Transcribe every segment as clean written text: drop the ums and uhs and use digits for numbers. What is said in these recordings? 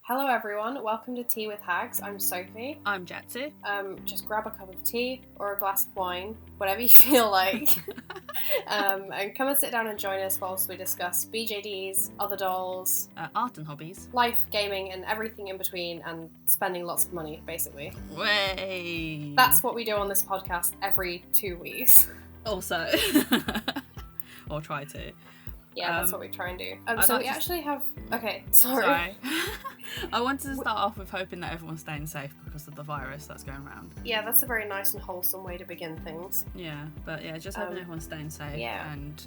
Hello everyone, welcome to Tea with Hags. I'm Sophie. I'm Jetsu. Just grab a cup of tea or a glass of wine, whatever you feel like, and come and sit down and join us whilst we discuss BJDs, other dolls, Art and hobbies. life, gaming, and everything in between, and spending lots of money, basically. Way. That's what we do on this podcast every 2 weeks. Also. Or try to. Yeah, that's what we try and do. So we actually have... Okay, sorry. I wanted to start off with hoping that everyone's staying safe because of the virus that's going around. Yeah, that's a very nice and wholesome way to begin things. Yeah, but yeah, just hoping everyone's staying safe. Yeah. And,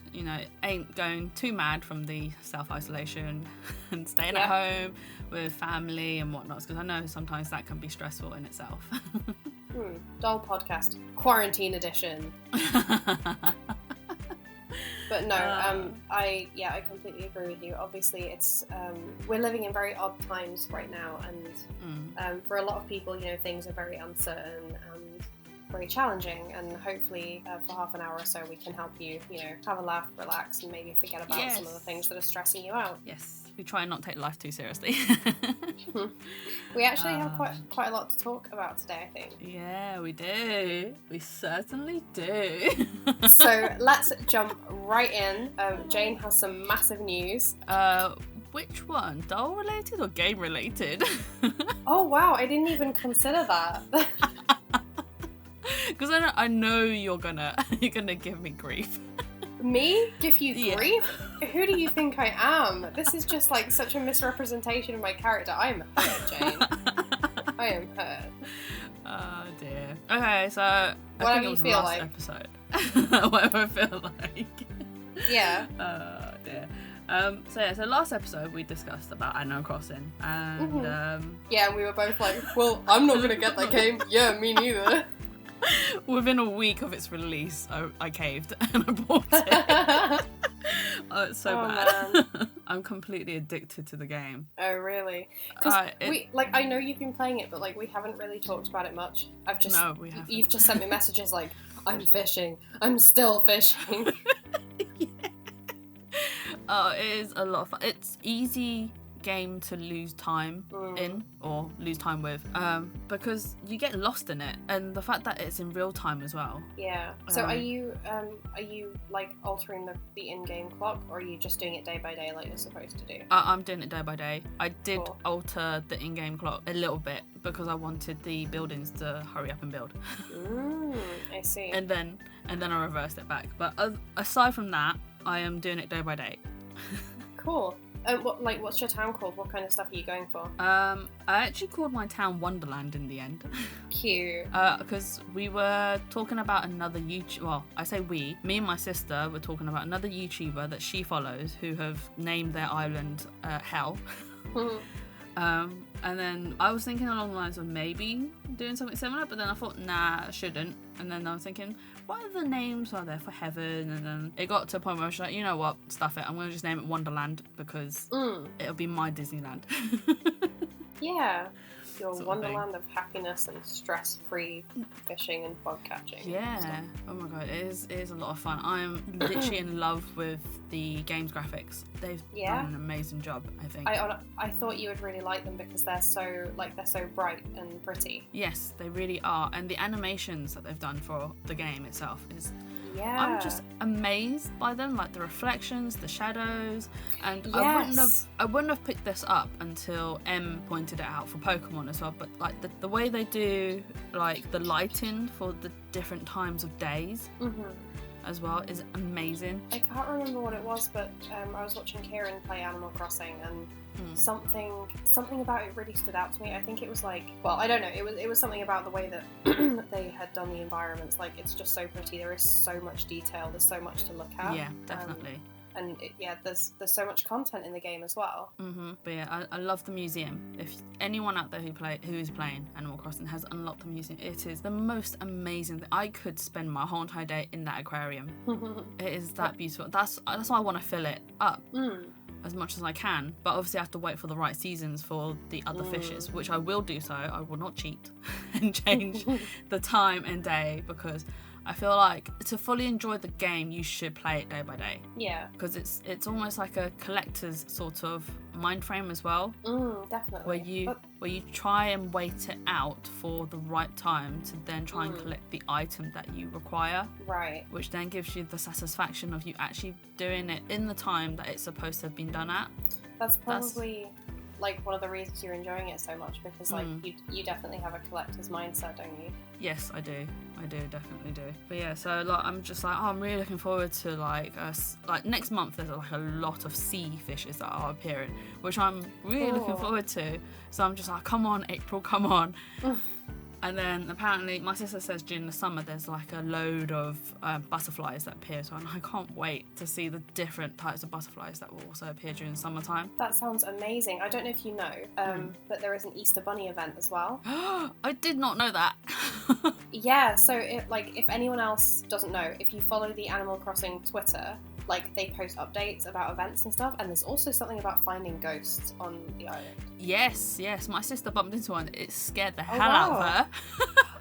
ain't going too mad from the self-isolation and staying at home with family and whatnot, because I know sometimes that can be stressful in itself. Doll podcast. Quarantine edition. But no, I completely agree with you. Obviously, it's we're living in very odd times right now, and for a lot of people, things are very uncertain and very challenging. And hopefully, for half an hour or so, we can help you, have a laugh, relax, and maybe forget about some of the things that are stressing you out. Yes, we try and not take life too seriously. We actually have quite a lot to talk about today, I think. Yeah, we do. We certainly do. So let's jump right in. Jane has some massive news. Which one? Doll related or game related? Oh wow, I didn't even consider that. Because I know you're gonna give me grief. Me? Give you grief? Who do you think I am? This is just like such a misrepresentation of my character. I am hurt, Jane. I am hurt. Oh dear. Okay, so whatever I think it was you feel last like. Episode. Whatever I feel like. Yeah. Oh dear. So last episode we discussed about Animal Crossing, and yeah, and we were both like, well, I'm not gonna get that game. Yeah, me neither. Within a week of its release, I caved and I bought it. Oh, it's so bad. Man. I'm completely addicted to the game. Oh, really? Because I know you've been playing it, but we haven't really talked about it much. No, we haven't. You've just sent me messages like, I'm fishing. I'm still fishing. Yeah. Oh, it is a lot of fun. It's easy game to lose time in or lose time with because you get lost in it, and the fact that it's in real time as well. Yeah. So are you like altering the in-game clock, or are you just doing it day by day like you're supposed to do? I'm doing it day by day. I did alter the in-game clock a little bit because I wanted the buildings to hurry up and build. I see. And then I reversed it back. But aside from that, I am doing it day by day. Cool. What's your town called? What kind of stuff are you going for? I actually called my town Wonderland in the end. Cute. Because we were talking about another YouTuber. Well, I say we. Me and my sister were talking about another YouTuber that she follows who have named their island Hell. And then I was thinking along the lines of maybe doing something similar, but then I thought, nah, I shouldn't. And then I was thinking, what other names are there for heaven? And then it got to a point where I was like, you know what, stuff it. I'm going to just name it Wonderland because it'll be my Disneyland. Yeah. Your wonderland of happiness and stress-free fishing and bug catching. Yeah. Oh my god, it is a lot of fun. I'm literally in love with the game's graphics. They've done an amazing job, I think. I thought you would really like them because they're so bright and pretty. Yes, they really are. And the animations that they've done for the game itself is... Yeah. I'm just amazed by them, like the reflections, the shadows, and yes. I wouldn't have picked this up until Em pointed it out for Pokemon as well. But like the way they do like the lighting for the different times of days as well is amazing. I can't remember what it was, but I was watching Kieran play Animal Crossing, and something about it really stood out to me. I think it was like, well, I don't know, it was something about the way that they had done the environments. Like, it's just so pretty. There is so much detail. There's so much to look at. Yeah, definitely. And there's so much content in the game as well. But yeah, I love the museum. If anyone out there who is playing Animal Crossing has unlocked the museum, it is the most amazing thing. I could spend my whole entire day in that aquarium. It is that beautiful. That's why I want to fill it up as much as I can. But obviously I have to wait for the right seasons for the other fishes, which I will do so. I will not cheat and change the time and day because I feel like to fully enjoy the game, you should play it day by day. Yeah. Because it's almost like a collector's sort of mind frame as well. Definitely. Where you try and wait it out for the right time to then try and collect the item that you require. Right. Which then gives you the satisfaction of you actually doing it in the time that it's supposed to have been done at. That's probably like one of the reasons you're enjoying it so much, because like you definitely have a collector's mindset, don't you? Yes, I do, definitely do. But yeah, so like I'm just like, I'm really looking forward to like next month there's like a lot of sea fishes that are appearing, which I'm really looking forward to. So I'm just like, come on April, come on. And then apparently my sister says during the summer there's like a load of butterflies that appear, so I can't wait to see the different types of butterflies that will also appear during summertime. That sounds amazing. I don't know if you know, but there is an Easter Bunny event as well. I did not know that. Yeah, so if anyone else doesn't know, if you follow the Animal Crossing Twitter, like they post updates about events and stuff, and there's also something about finding ghosts on the island. Yes, my sister bumped into one. It scared the hell out of her.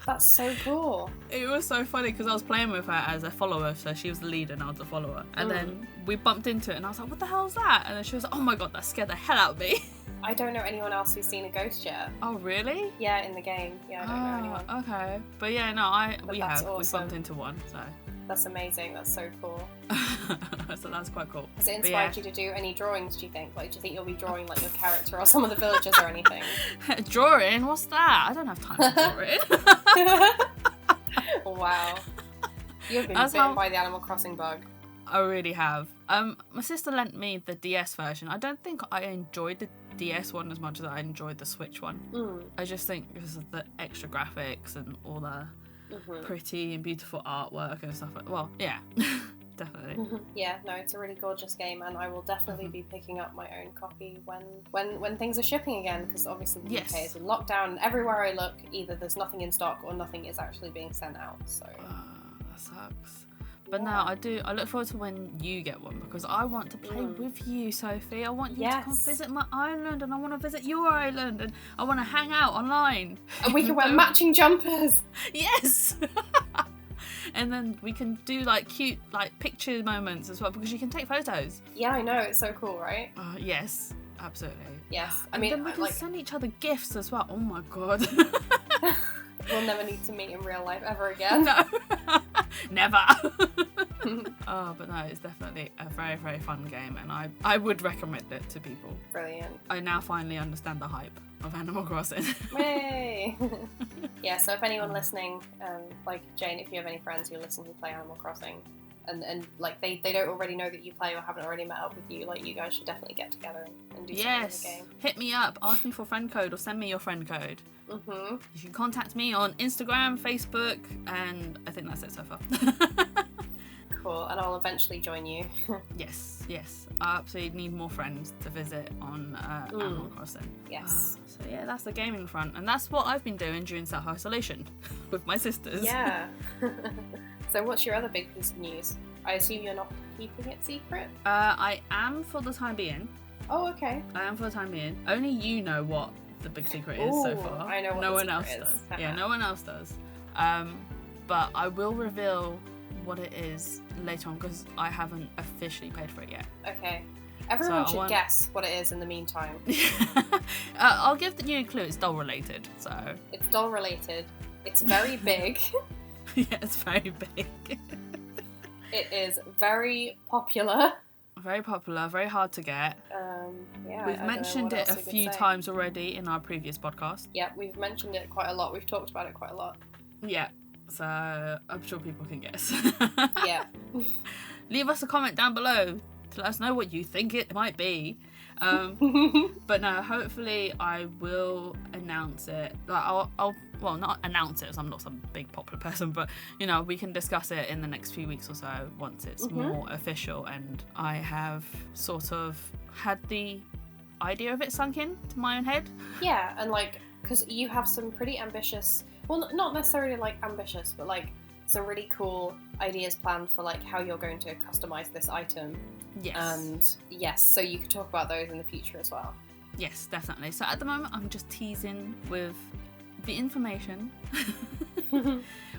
That's so cool. It was so funny because I was playing with her as a follower, so she was the leader and I was the follower. And then we bumped into it and I was like, what the hell is that? And then she was like, oh my god, that scared the hell out of me. I don't know anyone else who's seen a ghost yet. Oh, really? Yeah, in the game. Yeah, I don't know anyone. Okay. But yeah, no, we have. Awesome. We bumped into one, so. That's amazing. That's so cool. So that's quite cool. Has it inspired you to do any drawings, do you think? Like, do you think you'll be drawing, like, your character or some of the villagers or anything? Drawing? What's that? I don't have time to draw it. Wow. You've been bitten by the Animal Crossing bug. I really have. My sister lent me the DS version. I don't think I enjoyed the DS one as much as I enjoyed the Switch one. I just think because of the extra graphics and all the pretty and beautiful artwork and stuff. Well, yeah, definitely. Yeah, no, it's a really gorgeous game, and I will definitely be picking up my own copy when things are shipping again, because obviously the UK is in lockdown, and everywhere I look, either there's nothing in stock or nothing is actually being sent out. So that sucks. But no, I look forward to when you get one, because I want to play with you, Sophie. I want you to come visit my island, and I want to visit your island, and I want to hang out online. And we can wear matching jumpers. Yes! And then we can do like cute like picture moments as well, because you can take photos. Yeah, I know. It's so cool, right? Yes, absolutely. Yes. I mean, then we can send each other gifts as well. Oh my god. We'll never need to meet in real life ever again. No. Never. Oh, but no, it's definitely a very, very fun game, and I would recommend it to people. Brilliant. I now finally understand the hype of Animal Crossing. Yay! Yeah, so if anyone listening, like Jane, if you have any friends who listen who play Animal Crossing, and like they don't already know that you play or haven't already met up with you, like you guys should definitely get together and do something in the game. Hit me up, ask me for friend code, or send me your friend code. You can contact me on Instagram, Facebook, and I think that's it so far. Cool, and I'll eventually join you. Yes. I absolutely need more friends to visit on Animal Crossing. Yes. So yeah, that's the gaming front, and that's what I've been doing during self-isolation with my sisters. Yeah. So what's your other big piece of news? I assume you're not keeping it secret? I am for the time being. Oh, okay. I am for the time being. Only you know what the big secret is so far. I know what no the one else secret does. is. Yeah, no one else does. But I will reveal what it is later on, because I haven't officially paid for it yet. Okay. Everyone should guess what it is in the meantime. I'll give you a clue. It's doll related. So it's doll related. It's very big. Yeah, it's very big. It is very popular. Very popular, very hard to get. Yeah, we've mentioned it a few times already in our previous podcast. Yeah, we've mentioned it quite a lot. We've talked about it quite a lot. Yeah, so I'm sure people can guess. Yeah. Leave us a comment down below to let us know what you think it might be. But no, hopefully I will announce it. Like I'll well, not announce it, as I'm not some big popular person, but you know, we can discuss it in the next few weeks or so once it's more official and I have sort of had the idea of it sunk in to my own head. Yeah, and like, because you have some pretty ambitious, well, not necessarily like ambitious, but like some really cool ideas planned for like how you're going to customize this item. Yes. And yes, so you could talk about those in the future as well. Yes, definitely. So at the moment I'm just teasing with the information.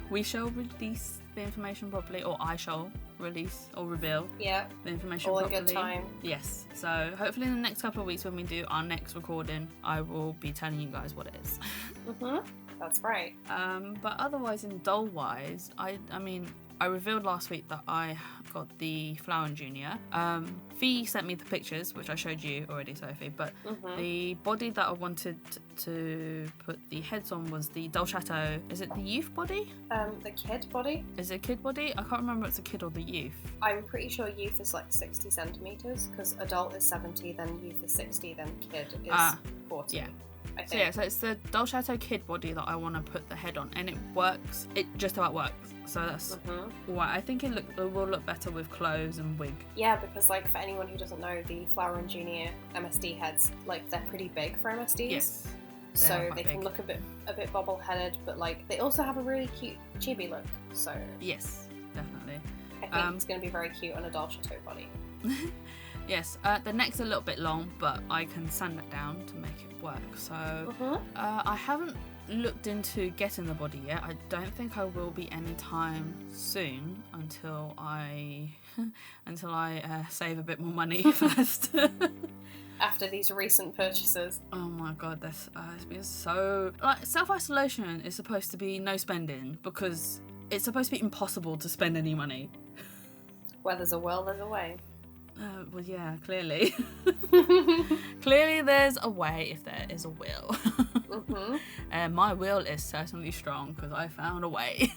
We shall release the information properly, or I shall release or reveal the information all properly. In good time. Yes. So hopefully in the next couple of weeks when we do our next recording, I will be telling you guys what it is. That's right. But otherwise, in doll wise, I mean, I revealed last week that I got the Flower and Junior. Fee sent me the pictures, which I showed you already, Sophie, but the body that I wanted to put the heads on was the Doll Chateau. Is it the youth body? The kid body? Is it a kid body? I can't remember if it's a kid or the youth. I'm pretty sure youth is like 60 centimetres, because adult is 70, then youth is 60, then kid is 40. Yeah. So it's the Doll Chateau kid body that I want to put the head on, and it works. It just about works. So that's why I think it will look better with clothes and wig. Yeah, because like for anyone who doesn't know, the Flower and Junior MSD heads, like they're pretty big for MSDs. Yes. So they can look a bit bobble-headed, but like they also have a really cute chibi look. So yes, definitely. I think it's going to be very cute on a Doll Chateau body. Yes, the neck's a little bit long, but I can sand it down to make it work. So I haven't looked into getting the body yet. I don't think I will be anytime soon until I save a bit more money first. After these recent purchases. Oh my god, it's been so... Like, self-isolation is supposed to be no spending because it's supposed to be impossible to spend any money. Where there's a will, there's a way. Well, yeah, clearly. Clearly there's a way if there is a will. And my will is certainly strong because I found a way.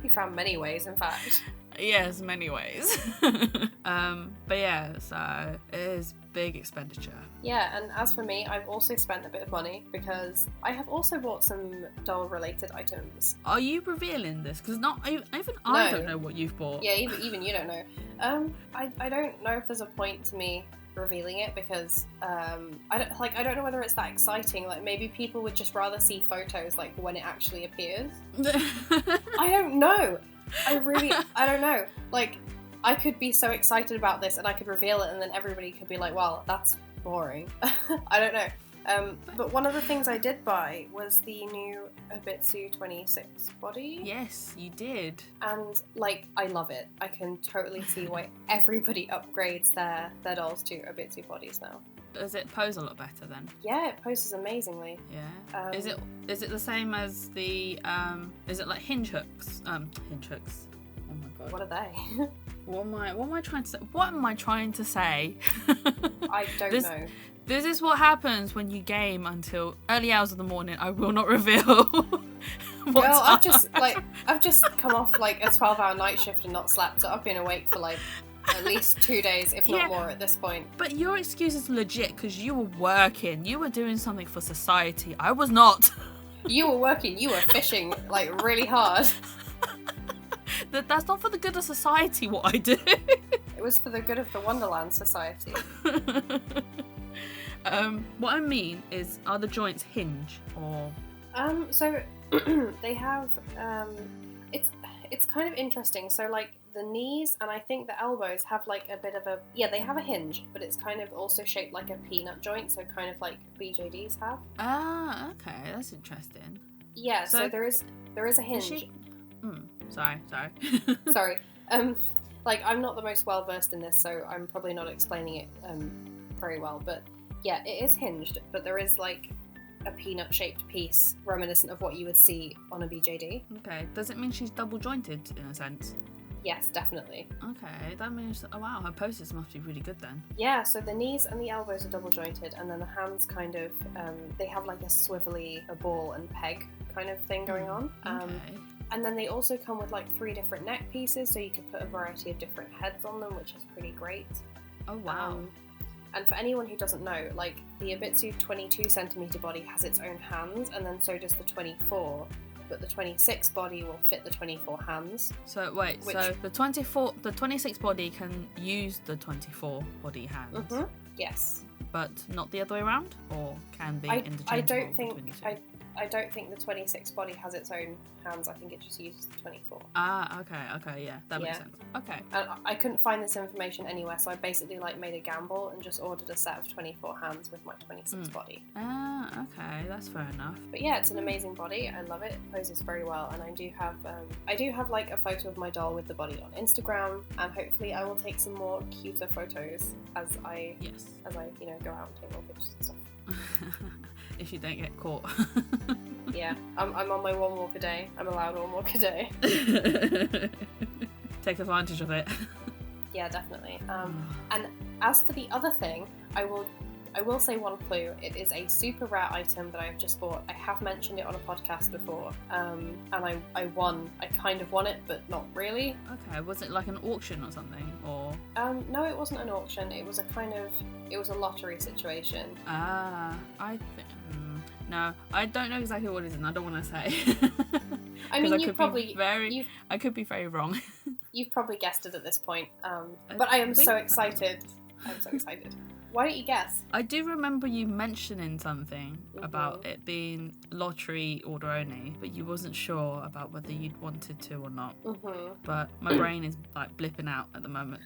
You found many ways, in fact. Yes, many ways. But yeah, so it is big expenditure. Yeah, and as for me, I've also spent a bit of money because I have also bought some doll-related items. Are you revealing this? Because I don't know what you've bought. Yeah, even you don't know. I don't know if there's a point to me revealing it because I don't know whether it's that exciting. Like maybe people would just rather see photos like when it actually appears. I don't know. I don't know. Like I could be so excited about this and I could reveal it and then everybody could be like, well, that's boring. I don't know. But one of the things I did buy was the new Abitsu 26 body. Yes, you did. And, like, I love it. I can totally see why everybody upgrades their dolls to Abitsu bodies now. Does it pose a lot better then? Yeah, it poses amazingly. Yeah. Is it the same as the, is it like hinge hooks? Hinge hooks. Oh my god. What are they? What am I trying to say? What am I trying to say? I don't know. This is what happens when you game until early hours of the morning. I will not reveal. Well, I've just come off like a 12-hour night shift and not slept, so I've been awake for like at least 2 days, if not more, at this point. But your excuse is legit because you were working. You were doing something for society. I was not. You were working. You were fishing like really hard. That's not for the good of society. What I do. It was for the good of the Wonderland Society. What I mean is, are the joints hinge or? So they have. It's kind of interesting. So like the knees and I think the elbows have like a bit of a they have a hinge, but it's kind of also shaped like a peanut joint, so kind of like BJDs have. Ah, okay, that's interesting. Yeah, so there is a hinge. Sorry. Sorry. Like I'm not the most well versed in this, so I'm probably not explaining it very well, but yeah, it is hinged, but there is like a peanut-shaped piece reminiscent of what you would see on a BJD. Okay, does it mean she's double-jointed in a sense? Yes, definitely. Okay, that means, oh wow, her poses must be really good then. Yeah, so the knees and the elbows are double-jointed, and then the hands kind of, they have like a ball and peg kind of thing going on. Okay. And then they also come with like 3 different neck pieces, so you could put a variety of different heads on them, which is pretty great. Oh wow. And for anyone who doesn't know, like the Abitsu 22cm body has its own hands, and then so does the 24. But the 26 body will fit the 24 hands. So wait, so the 26 body can use the 24 body hands. Mm-hmm. Yes. But not the other way around, or can be interchangeable. I don't think I don't think the 26 body has its own hands. I think it just uses the 24. Ah, okay, yeah, that makes sense. Okay. And I couldn't find this information anywhere, so I basically like made a gamble and just ordered a set of 24 hands with my 26 body. Ah, okay, that's fair enough. But yeah, it's an amazing body. I love it. It poses very well, and I do have like a photo of my doll with the body on Instagram, and hopefully I will take some more cuter photos as I go out and take more pictures and stuff. If you don't get caught. Yeah, I'm on my one walk a day. I'm allowed one walk a day. Take advantage of it. Yeah, definitely. And as for the other thing, I will say one clue. It is a super rare item that I've just bought. I have mentioned it on a podcast before, and I won. I kind of won it, but not really. Okay, was it like an auction or something, or? No, it wasn't an auction. It was a lottery situation. No, I don't know exactly what it is, and I don't want to say. I mean, I could be very wrong. You've probably guessed it at this point. But I am so excited. I'm so excited. Why don't you guess? I do remember you mentioning something about it being lottery order only, but you wasn't sure about whether you'd wanted to or not. But my brain is like blipping out at the moment.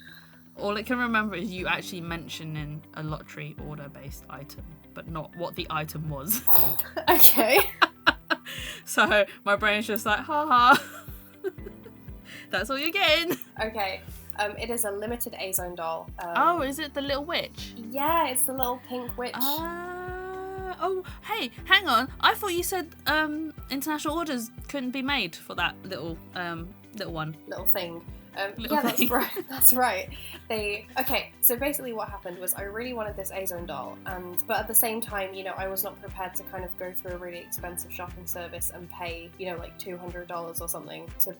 All it can remember is you actually mentioning a lottery order based item, but not what the item was. Okay. So my brain's just like, haha. That's all you're getting. Okay. It is a limited A-Zone doll. Is it the little witch? Yeah, it's the little pink witch. Oh, hey, hang on. I thought you said international orders couldn't be made for that little one. Little thing. That's right. That's right. So basically what happened was I really wanted this A-Zone doll, but at the same time, I was not prepared to kind of go through a really expensive shopping service and pay, like $200 or something to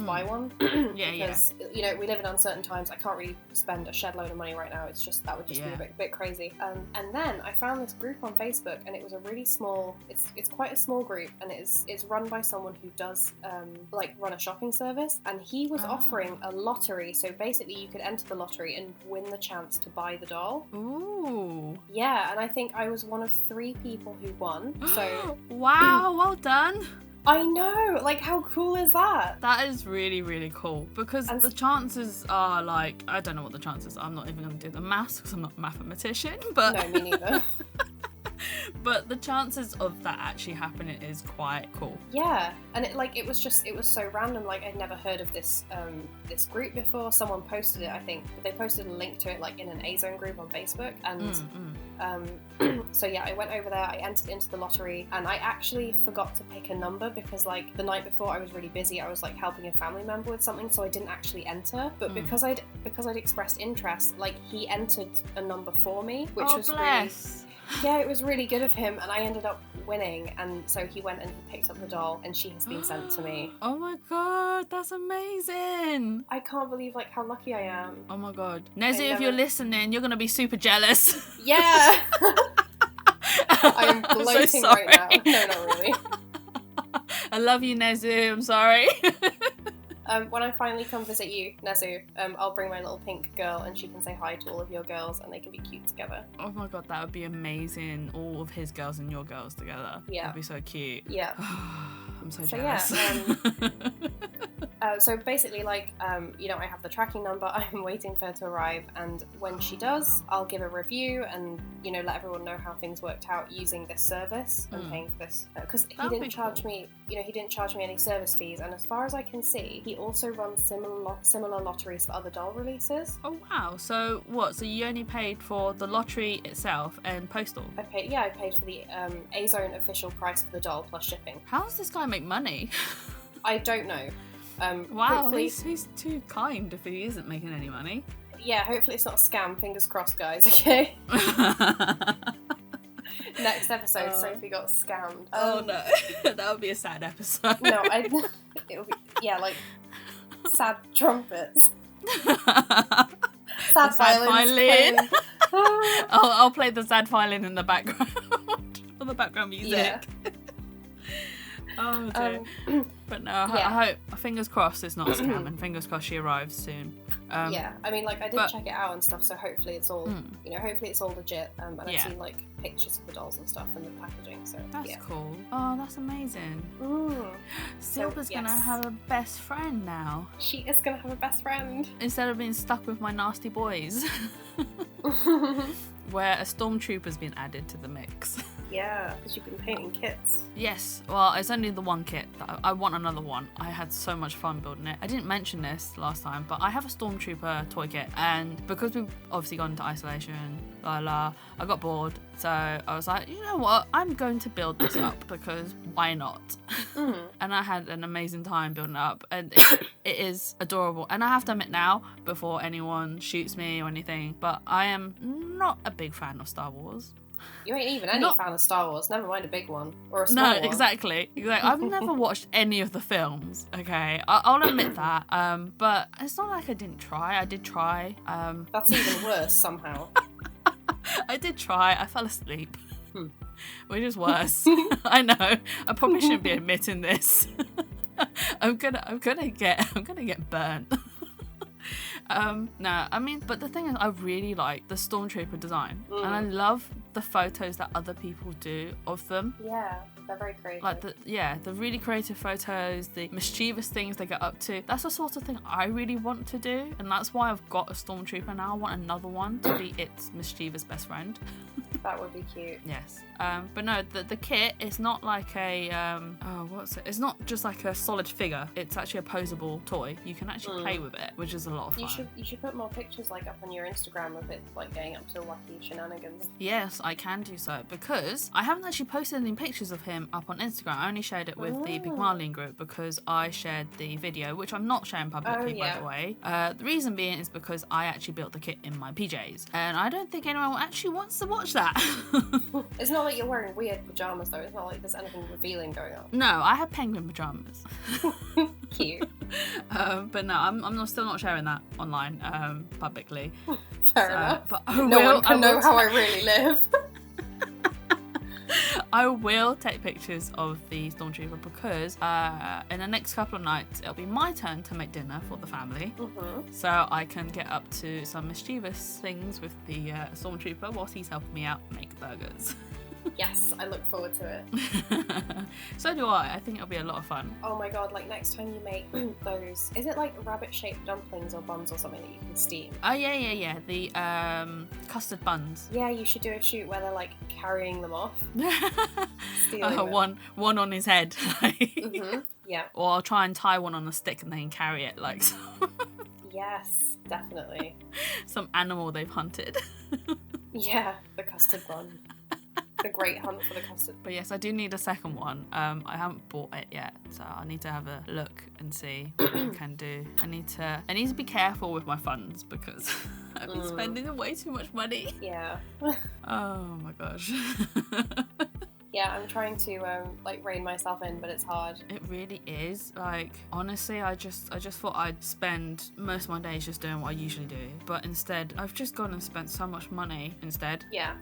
buy one. Because we live in uncertain times. I can't really spend a shed load of money right now. It's just that would just be a bit crazy. And then I found this group on Facebook, and it was a really small. It's quite a small group, and it's run by someone who does run a shopping service, and he was offering a lottery. So basically you could enter the lottery and win the chance to buy the doll. Ooh. Yeah, and I think I was one of 3 people who won. So wow, well done. I know, like how cool is that? That is really, really cool, because the chances are like, I don't know what the chances are. I'm not even going to do the maths because I'm not a mathematician, but no, me neither. But the chances of that actually happening is quite cool. Yeah, and it was so random. Like I'd never heard of this group before. Someone posted it, I think. They posted a link to it like in an A-Zone group on Facebook, and so yeah, I went over there. I entered into the lottery, and I actually forgot to pick a number because like the night before I was really busy. I was like helping a family member with something, so I didn't actually enter. But because I'd expressed interest, like he entered a number for me, which was bless. Yeah, it was really good of him, and I ended up winning, and so he went and he picked up the doll, and she has been sent to me. Oh my god, that's amazing. I can't believe like how lucky I am. Oh my god. Nezu, if you're listening, you're going to be super jealous. Yeah. I am gloating so right now. No, not really. I love you, Nezu. I'm sorry. When I finally come visit you, Nezu, I'll bring my little pink girl and she can say hi to all of your girls and they can be cute together. Oh my god, that would be amazing. All of his girls and your girls together. Yeah. That'd be so cute. Yeah. I'm so jealous. So basically, like, I have the tracking number. I'm waiting for her to arrive, and when she does, I'll give a review and, let everyone know how things worked out using this service and paying for this. Because he didn't charge me, he didn't charge me any service fees, and as far as I can see, he also runs similar lotteries for other doll releases. Oh wow! So what? So you only paid for the lottery itself and postal? I paid for the A-Zone official price for the doll plus shipping. How does this guy make money? I don't know. Wow, he's too kind if he isn't making any money. Yeah, hopefully it's not a scam. Fingers crossed, guys. Okay. Next episode, Sophie got scammed. Oh no, that would be a sad episode. No, it would be like sad trumpets. Sad violin. I'll play the sad violin in the background for the background music. Yeah. Oh dear. But no, I hope, fingers crossed it's not a scam, and fingers crossed she arrives soon. Yeah, I mean, like, I did check it out and stuff, so hopefully it's all, you know, hopefully it's all legit. And I've seen, like, pictures of the dolls and stuff and the packaging, so that's cool. Oh, that's amazing. Silver's gonna have a best friend now. She is gonna have a best friend. Instead of being stuck with my nasty boys. Where a stormtrooper's been added to the mix. Yeah, because you've been painting kits. Yes, well, it's only the one kit. I want another one. I had so much fun building it. I didn't mention this last time, but I have a Stormtrooper toy kit, and because we've obviously gone into isolation, I got bored, so I was like, you know what, I'm going to build this up, because why not? And I had an amazing time building it up, and it is adorable. And I have to admit now, before anyone shoots me or anything, but I am not a big fan of Star Wars. You ain't even any fan of Star Wars, never mind a big one. Or a small one. No, exactly. I've never watched any of the films, okay? I'll admit that. But it's not like I didn't try. I did try. That's even worse, somehow. I did try. I fell asleep. Which is worse. I know. I probably shouldn't be admitting this. I'm gonna get burnt. No, I mean, but the thing is, I really like the Stormtrooper design, and I love the photos that other people do of them. Yeah, they're very creative. Like the really creative photos, the mischievous things they get up to. That's the sort of thing I really want to do, and that's why I've got a Stormtrooper now. I want another one to be its mischievous best friend. That would be cute. Yes. But no, the kit is not like a what's it? It's not just like a solid figure. It's actually a posable toy. You can actually play with it, which is a lot of fun. You should put more pictures like up on your Instagram of it, like going up to wacky shenanigans. Yes, I can do so, because I haven't actually posted any pictures of him up on Instagram. I only shared it with the Big Marlene group, because I shared the video, which I'm not sharing publicly, by the way. The reason being is because I actually built the kit in my PJs, and I don't think anyone actually wants to watch that. It's not like you're wearing weird pajamas, though. It's not like there's anything revealing going on. No, I have penguin pajamas. Cute. But no, I'm still not sharing that online publicly. Fair enough. But no one can know how I really live. I will take pictures of the Stormtrooper, because in the next couple of nights it'll be my turn to make dinner for the family, so I can get up to some mischievous things with the Stormtrooper whilst he's helping me out make burgers. Yes, I look forward to it. So do I. I think it'll be a lot of fun. Oh my god, like next time you make those, is it like rabbit-shaped dumplings or buns or something that you can steam? Oh yeah. The custard buns. Yeah, you should do a shoot where they're like carrying them off. Stealing them. One on his head. Yeah. Or I'll try and tie one on a stick and then carry it like so. Yes, definitely. Some animal they've hunted. Yeah, the custard bun. A great hunt for the custard. But yes, I do need a second one. I haven't bought it yet, so I need to have a look and see what I can do. I need to be careful with my funds, because I've been spending way too much money. Yeah. Oh my gosh. Yeah, I'm trying to like rein myself in, but it's hard. It really is. Like, honestly, I just thought I'd spend most of my days just doing what I usually do, but instead I've just gone and spent so much money instead. Yeah.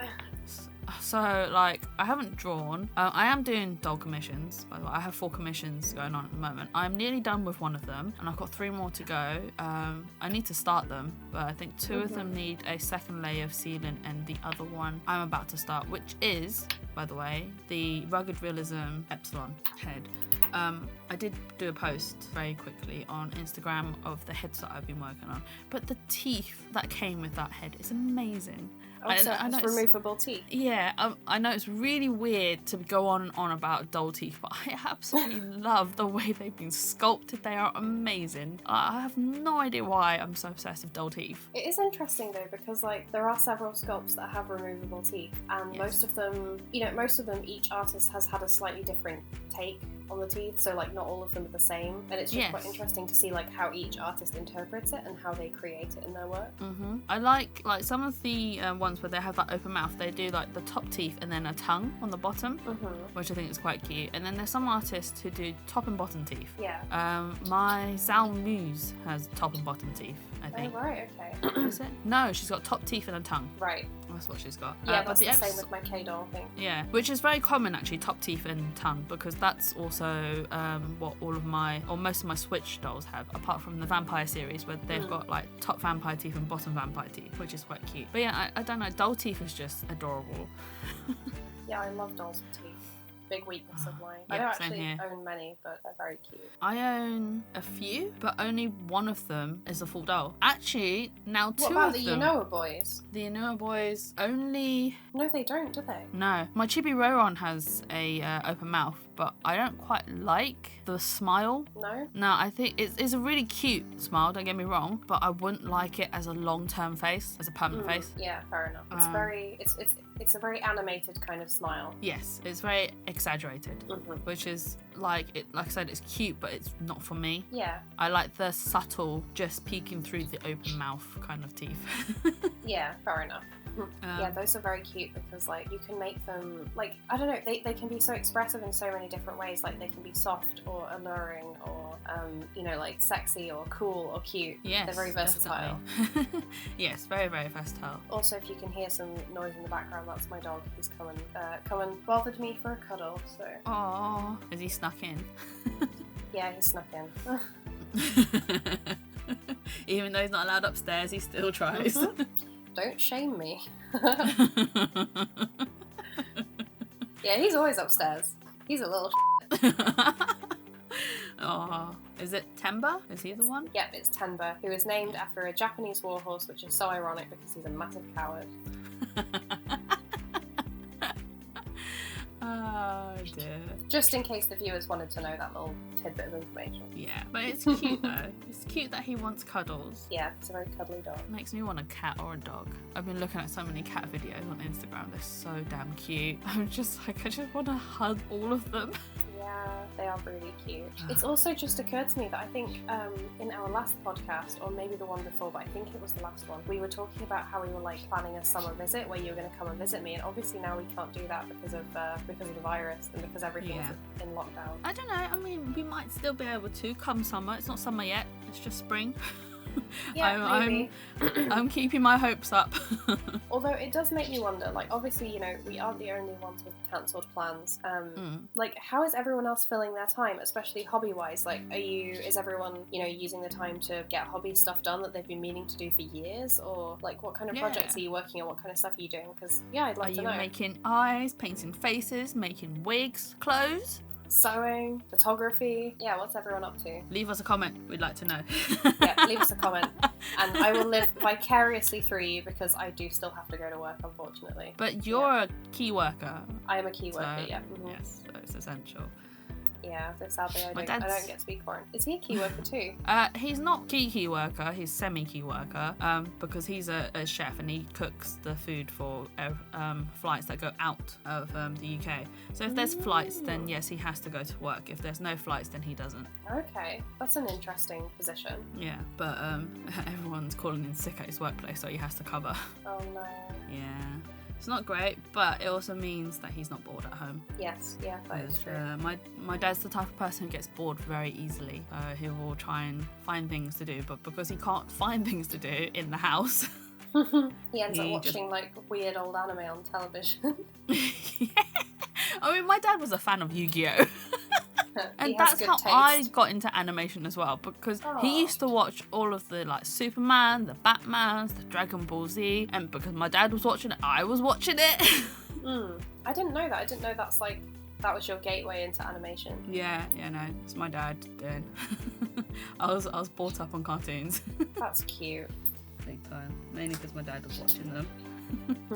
So, like, I haven't drawn. I am doing doll commissions, by the way. I have 4 commissions going on at the moment. I'm nearly done with one of them, and I've got 3 more to go. I need to start them, but I think 2 of them need a second layer of sealant, and the other one I'm about to start, which is, by the way, the Rugged Realism Epsilon head. I did do a post very quickly on Instagram of the heads that I've been working on, but the teeth that came with that head is amazing. I know it's removable teeth. Yeah, I know it's really weird to go on and on about doll teeth, but I absolutely love the way they've been sculpted. They are amazing. I have no idea why I'm so obsessed with doll teeth. It is interesting though, because like there are several sculpts that have removable teeth, and most of them, each artist has had a slightly different take on the teeth, so like not all of them are the same, and it's just quite interesting to see like how each artist interprets it and how they create it in their work. I like some of the ones where they have that open mouth. They do like the top teeth and then a tongue on the bottom, which I think is quite cute. And then there's some artists who do top and bottom teeth. Yeah. My Sal Muse has top and bottom teeth, I think. Oh right, okay. Is it? No, she's got top teeth and a tongue. Right. That's what she's got. Yeah, that's the same with my K-doll thing. Yeah, which is very common actually, top teeth and tongue, because that's also what most of my Switch dolls have, apart from the vampire series where they've got like top vampire teeth and bottom vampire teeth, which is quite cute. But yeah, I don't know, doll teeth is just adorable. Yeah, I love dolls with teeth. Big weakness of mine. Yeah, I don't actually own many, but they're very cute. I own a few, but only one of them is a full doll. Actually, now two of them. What about the Unoa boys? The Unoa boys only... No, they don't, do they? No. My Chibi Roron has a open mouth, but I don't quite like the smile. No? No, I think it's a really cute smile, don't get me wrong, but I wouldn't like it as a long-term face, as a permanent face. Yeah, fair enough. It's a very animated kind of smile. Yes, it's very exaggerated, which is like I said, it's cute, but it's not for me. Yeah. I like the subtle, just peeking through the open mouth kind of teeth. Yeah, fair enough. Yeah, those are very cute because like you can make them like, I don't know, they can be so expressive in so many different ways. Like they can be soft or alluring or like sexy or cool or cute. Yes, they're very versatile. Yes, very, very versatile. Also, if you can hear some noise in the background, that's my dog. He's come and bothered me for a cuddle. So. Oh, has he snuck in? Yeah, he snuck in. Even though he's not allowed upstairs, he still tries. Don't shame me. Yeah, he's always upstairs. He's a little Oh, is it Temba? Is he the one? Yep, it's Tenba, who is named after a Japanese warhorse, which is so ironic because he's a massive coward. Oh dear. Just in case the viewers wanted to know that little tidbit of information. Yeah, but it's cute though. It's cute that he wants cuddles. Yeah, it's a very cuddly dog. It makes me want a cat or a dog. I've been looking at so many cat videos on Instagram. They're so damn cute. I'm just like, I just want to hug all of them. Yeah, they are really cute. It's also just occurred to me that I think in our last podcast, or maybe the one before, but I think it was the last one, we were talking about how we were like planning a summer visit where you were going to come and visit me, and obviously now we can't do that because of the virus and because everything's in lockdown. I don't know. I mean, we might still be able to come summer. It's not summer yet. It's just spring. Yeah, maybe. I'm keeping my hopes up. Although it does make me wonder, like obviously, we aren't the only ones with cancelled plans. Like how is everyone else filling their time, especially hobby-wise? Like is everyone, using the time to get hobby stuff done that they've been meaning to do for years? Or like what kind of projects are you working on? What kind of stuff are you doing? Because I'd like to know. Are you making eyes, painting faces, making wigs, clothes? Sewing, photography. Yeah, what's everyone up to? Leave us a comment. We'd like to know. Yeah, leave us a comment. And I will live vicariously through you because I do still have to go to work, unfortunately. But you're a key worker. I am a key worker, yeah. Yes, so it's essential. Yeah, so sadly I don't get to be quarantined. Is he a key worker too? He's not key worker, he's semi-key worker, because he's a chef and he cooks the food for flights that go out of the UK. So if there's flights, then yes, he has to go to work. If there's no flights, then he doesn't. Okay, that's an interesting position. Yeah, but everyone's calling in sick at his workplace, so he has to cover. Oh no. Yeah. It's not great, but it also means that he's not bored at home. Yes, yeah, that is true. My dad's the type of person who gets bored very easily. He will try and find things to do, but because he can't find things to do in the house... he ends up watching like weird old anime on television. Yeah. I mean, my dad was a fan of Yu-Gi-Oh! And that's how taste. I got into animation as well, because he used to watch all of the like Superman, the Batmans, the Dragon Ball Z, and because my dad was watching it, I was watching it. I didn't know that. I didn't know that was your gateway into animation. Yeah, no, it's my dad doing. I was brought up on cartoons. That's cute. Big time, mainly because my dad was watching them.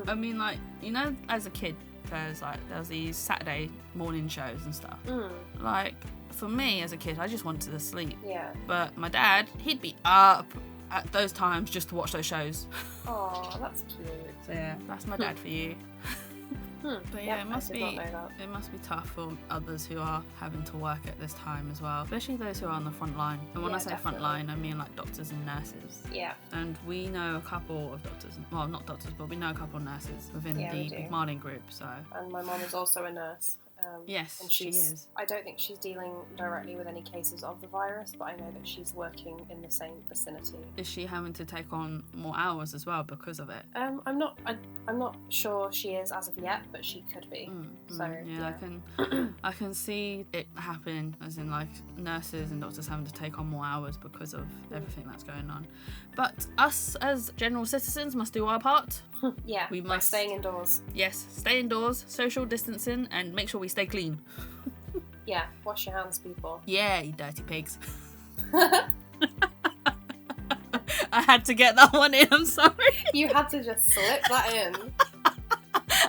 I mean, like, as a kid, there was these Saturday morning shows and stuff. Like, for me as a kid, I just wanted to sleep. Yeah. But my dad, he'd be up at those times just to watch those shows. Oh, that's cute. So yeah, that's my dad for you. But yeah, it must be tough for others who are having to work at this time as well, especially those who are on the front line. And when I say front line, I mean like doctors and nurses. Yeah. And we know a couple of doctors, well, not doctors, but we know a couple of nurses within the Big Marlin group. So. And my mum is also a nurse. Yes, and she is. I don't think she's dealing directly with any cases of the virus, but I know that she's working in the same vicinity. Is she having to take on more hours as well because of it? I'm not sure she is as of yet, but she could be. Yeah. I can see it happen, as in like nurses and doctors having to take on more hours because of everything that's going on. But us as general citizens must do our part. Yeah, we by must staying indoors. Yes, stay indoors, social distancing, and make sure we stay clean. Yeah, wash your hands, people. Yeah, you dirty pigs. I had to get that one in, I'm sorry. You had to just slip that in.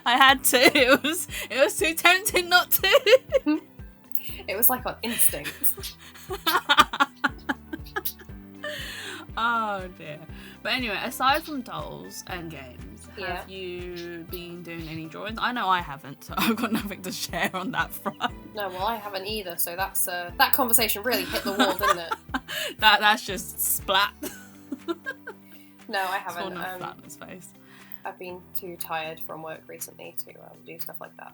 I had to. It was too tempting not to. It was like on instinct. Oh dear. But anyway, aside from dolls and games, have Yeah. you been doing any drawings? I know I haven't, so I've got nothing to share on that front. No, well, I haven't either, so that's that conversation really hit the wall, didn't it? That's just splat. No, I haven't. It's all flat in his face. I've been too tired from work recently to do stuff like that.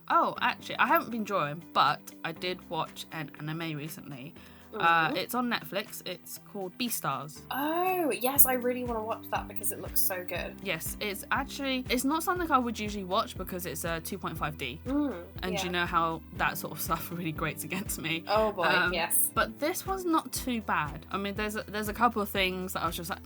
Oh, actually, I haven't been drawing, but I did watch an anime recently. It's on Netflix. It's called Beastars. Oh, yes, I really want to watch that because it looks so good. Yes, it's not something I would usually watch because it's a 2.5D. And you know how that sort of stuff really grates against me. Oh boy, yes. But this was not too bad. I mean, there's a couple of things that I was just like,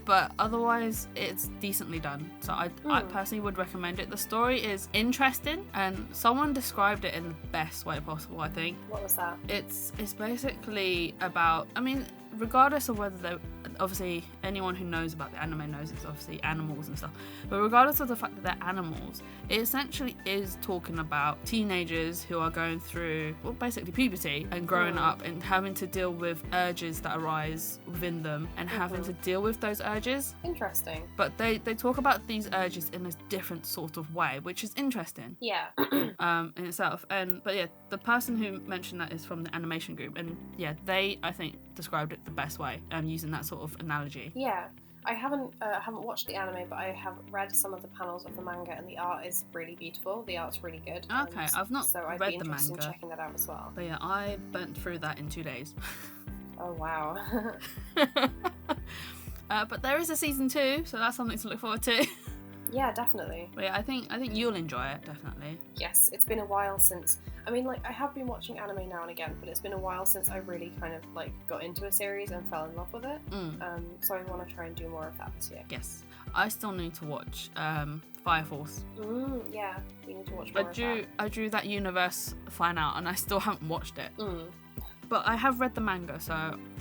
but otherwise it's decently done. So I personally would recommend it. The story is interesting, and someone described it in the best way possible, I think. What was that? It's basically about, I mean, regardless of whether they're, obviously anyone who knows about the anime knows it's obviously animals and stuff, but regardless of the fact that they're animals, it essentially is talking about teenagers who are going through, well, basically puberty and growing up and having to deal with urges that arise within them and having to deal with those urges. Interesting. But they talk about these urges in a different sort of way, which is interesting. Yeah. In itself. But yeah, the person who mentioned that is from the animation group, and yeah, they, I think, described it the best way, using that sort of analogy. Yeah. I haven't watched the anime, but I have read some of the panels of the manga, and the art is really beautiful. The art's really good. Okay, I've not so I'd read be the interested manga. in checking that out as well. But yeah, I burnt through that in 2 days. Oh wow. But there is a season 2, so that's something to look forward to. Yeah, definitely. But yeah, I think you'll enjoy it, definitely. Yes, it's been a while since. I mean, like, I have been watching anime now and again, but it's been a while since I really kind of like got into a series and fell in love with it. So I want to try and do more of that this year. Yes, I still need to watch Fire Force. Yeah, we need to watch more of that. I drew that universe fine out, and I still haven't watched it. But I have read the manga, so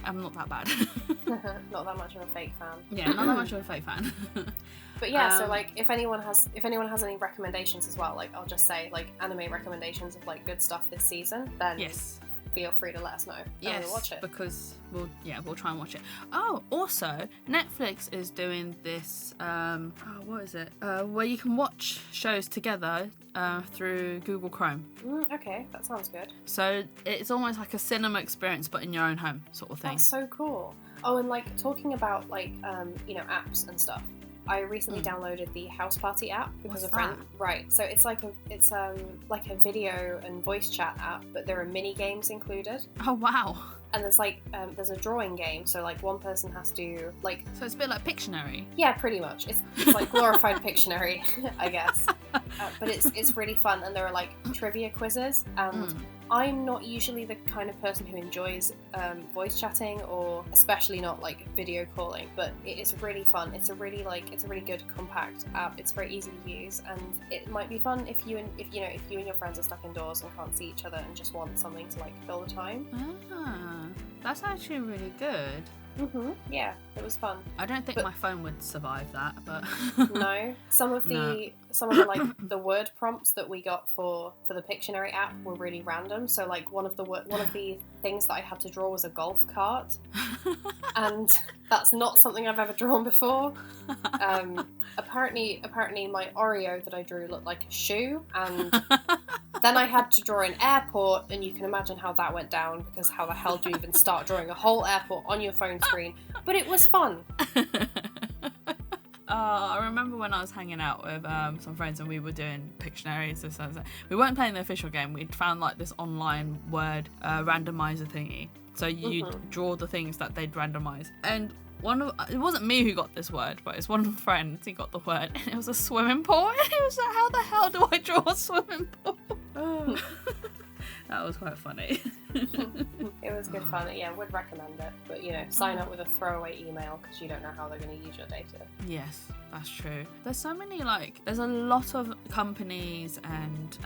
I'm not that bad. Not that much of a fake fan. Yeah, not that much of a fake fan. But yeah, so like if anyone has any recommendations as well, like I'll just say like anime recommendations of like good stuff this season, then yes, feel free to let us know. Yes, we'll watch it. Because we'll try and watch it. Oh, also Netflix is doing this what is it? Where you can watch shows together through Google Chrome. Okay, that sounds good. So it's almost like a cinema experience, but in your own home, sort of thing. That's so cool. Oh, and like talking about like apps and stuff. I recently downloaded the House Party app because a friend. Right, so it's like a video and voice chat app, but there are mini games included. Oh wow! And there's like there's a drawing game, so like one person has to like. So it's a bit like Pictionary. Yeah, pretty much. It's like glorified Pictionary, I guess. But it's really fun, and there are like trivia quizzes, and I'm not usually the kind of person who enjoys voice chatting, or especially not like video calling, but it is really fun. It's a really good compact app. It's very easy to use, and it might be fun if you and your friends are stuck indoors and can't see each other and just want something to like fill the time. That's actually really good. Yeah, it was fun. I don't think my phone would survive that, but no. Some of the like the word prompts that we got for the Pictionary app were really random. So like one of the things that I had to draw was a golf cart, and that's not something I've ever drawn before. Apparently my Oreo that I drew looked like a shoe, and then I had to draw an airport, and you can imagine how that went down, because how the hell do you even start drawing a whole airport on your phone screen? But it was fun. I remember when I was hanging out with some friends and we were doing Pictionary. We weren't playing the official game. We'd found like this online word randomizer thingy. So you'd draw the things that they'd randomize. And it wasn't me who got this word, but it's one of my friends. He got the word, and it was a swimming pool. And he was like, "How the hell do I draw a swimming pool?" Oh. That was quite funny. It was good fun. Yeah, would recommend it. But, sign up with a throwaway email because you don't know how they're going to use your data. Yes, that's true. There's so many, there's a lot of companies and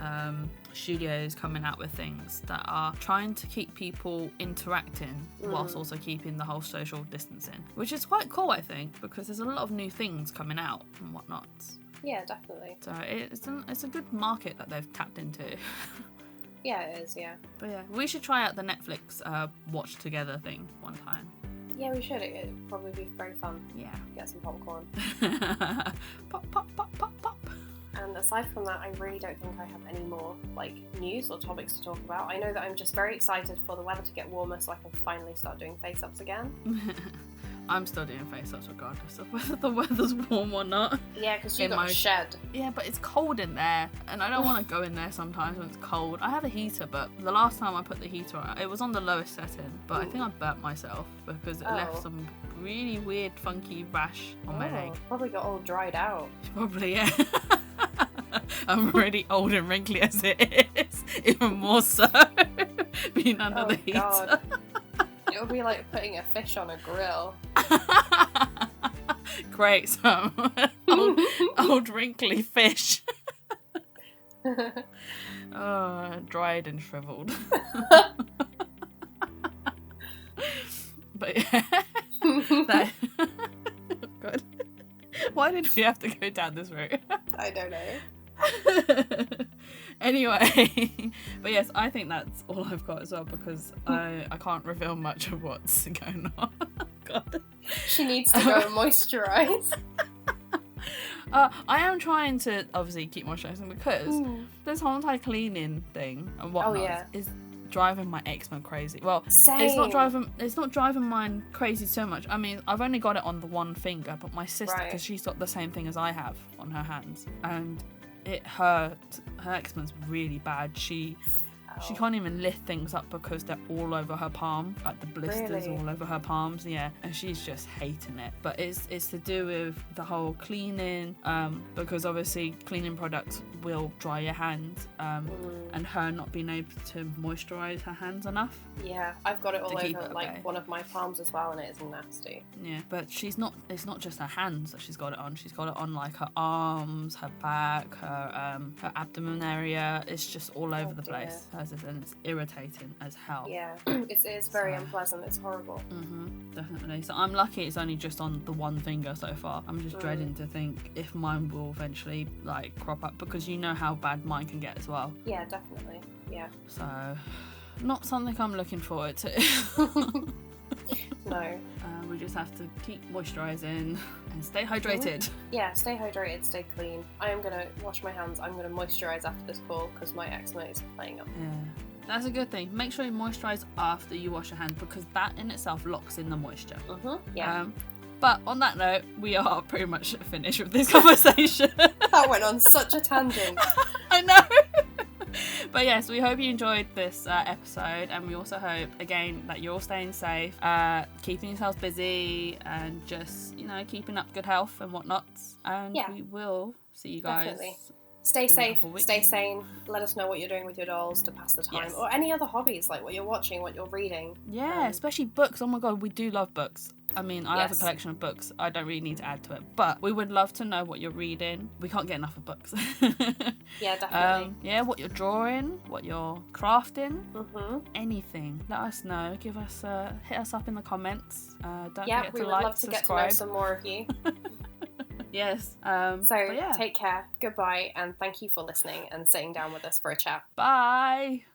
studios coming out with things that are trying to keep people interacting whilst also keeping the whole social distancing, which is quite cool, I think, because there's a lot of new things coming out and whatnot. Yeah, definitely. So it's a good market that they've tapped into. Yeah, it is, yeah. But yeah, we should try out the Netflix watch together thing one time. Yeah, we should. It'd probably be very fun. Yeah. Get some popcorn. Pop, pop, pop, pop, pop. And aside from that, I really don't think I have any more news or topics to talk about. I know that I'm just very excited for the weather to get warmer so I can finally start doing face-ups again. I'm still doing face-ups regardless of whether the weather's warm or not. Yeah, because you got a shed. Yeah, but it's cold in there, and I don't want to go in there sometimes when it's cold. I have a heater, but the last time I put the heater on, it was on the lowest setting, but I think I burnt myself because it left some really weird, funky rash on my leg. Probably got all dried out. Probably, yeah. I'm already old and wrinkly as it is, even more so, being under the heater. God. It would be like putting a fish on a grill. Great, some old wrinkly fish. Dried and shriveled. But yeah, God. Why did we have to go down this route? I don't know. Anyway, but yes, I think that's all I've got as well because I can't reveal much of what's going on. God. She needs to go and moisturise. I am trying to obviously keep moisturising because this whole entire cleaning thing and whatnot is driving my eczema crazy. Well, same. It's not driving mine crazy so much. I mean, I've only got it on the one finger, but my sister, because she's got the same thing as I have on her hands, and it hurt. Her eczema's really bad. She can't even lift things up because they're all over her palm, like the blisters all over her palms. Yeah, and she's just hating it. But it's to do with the whole cleaning, because obviously cleaning products will dry your hands, and her not being able to moisturize her hands enough. Yeah, I've got it all over one of my palms as well, and it is nasty. Yeah, but it's not just her hands that she's got it on. She's got it on her arms, her back, her abdomen area. It's just all over the place. And it's irritating as hell. Yeah, it is very unpleasant. It's horrible. Definitely. So I'm lucky it's only just on the one finger so far. I'm just dreading to think if mine will eventually crop up because you know how bad mine can get as well. Yeah, definitely. Yeah. So not something I'm looking forward to. No. We just have to keep moisturising and stay hydrated. Yeah, stay hydrated, stay clean. I am going to wash my hands. I'm going to moisturise after this call because my eczema is playing up. Yeah. That's a good thing. Make sure you moisturise after you wash your hands because that in itself locks in the moisture. Yeah. But on that note, we are pretty much finished with this conversation. That went on such a tangent. I know. But yes, we hope you enjoyed this episode, and we also hope, again, that you're all staying safe, keeping yourselves busy, and just, keeping up good health and whatnot. And we will see you guys. Definitely. Stay safe, stay sane. Let us know what you're doing with your dolls to pass the time, or any other hobbies, like what you're watching, what you're reading. Yeah, especially books. Oh my god, we do love books. I mean, I have a collection of books. I don't really need to add to it, but we would love to know what you're reading. We can't get enough of books. Yeah, definitely. What you're drawing, what you're crafting, anything. Let us know. Give us, hit us up in the comments. Don't forget to like, subscribe. Yeah, we would love to get to know some more of you. Yes. Take care. Goodbye, and thank you for listening and sitting down with us for a chat. Bye.